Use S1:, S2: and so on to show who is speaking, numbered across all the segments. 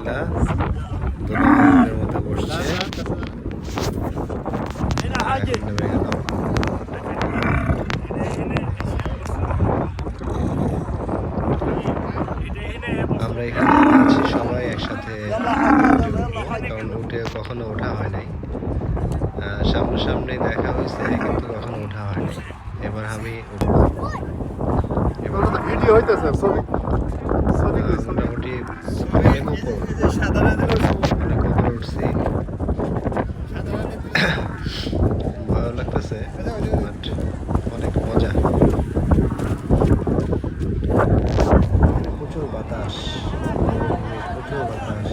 S1: আলহামদুলিল্লাহ দুলাভাইয়ের মধ্যে বসছে। নেমে গেলাম। আমরা এখানে আছি সবাই একসাথে, কারণ উঠে কখনো ওঠা হয় নাই। সামনাসামনি দেখা হয়েছে কিন্তু কখনো ওঠা হয় নাই। এবার আমি
S2: ভিডিও হইতেছে
S1: মোটামুটি অনেক উপর উঠছি, ভালো লাগতেছে, বাট অনেক মজা। প্রচুর বাতাস, প্রচুর বাতাস।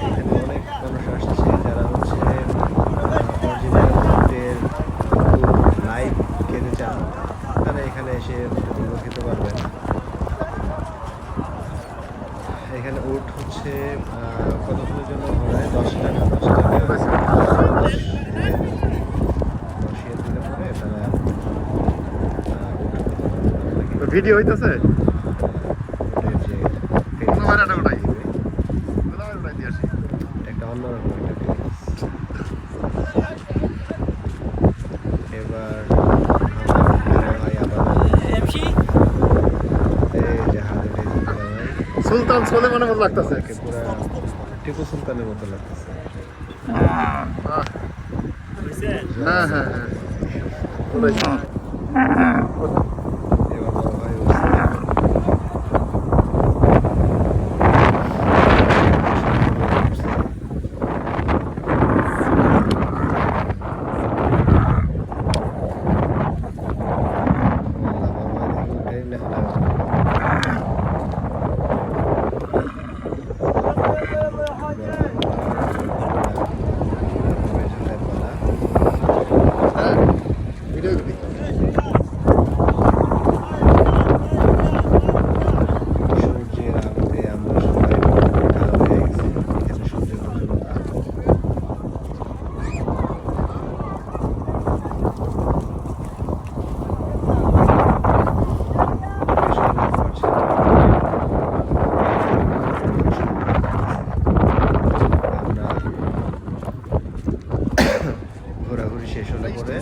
S1: এখানে অনেক মানুষ আসছে যারা হচ্ছে অরিজিনাল উটের লাইভ খেতে চান, তারা এখানে এসে উপভোগ খেতে পারবেন। এখানে উট হচ্ছে কতক্ষণের জন্য ঘোরায়? 10 টাকা বসিয়ে দিলে পরে তারা
S2: ভিডিও হইতেছে
S1: একটা অন্যরকম একটা ফিলিংস। এবার ভাই আবার
S2: সুলতান সোলেমানের মতো লাগতেছে,
S1: পুরা টিপু সুলতানের মতো লাগতেছে।
S2: হ্যাঁ হ্যাঁ হ্যাঁ
S1: এবার বড় ভাই উঠছে।
S2: ভিডিও
S1: সূর্যের আলোতে আমরা সবাই কালো হয়ে গেছি। এখানে সূর্যের প্রচুর আলো। ঘোরাঘুরি শেষ হলে পরে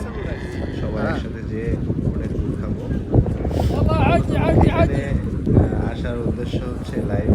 S1: সবাই একসাথে যেয়ে অনেক দুধ খাবো। এখানে আসার উদ্দেশ্য হচ্ছে লাইভ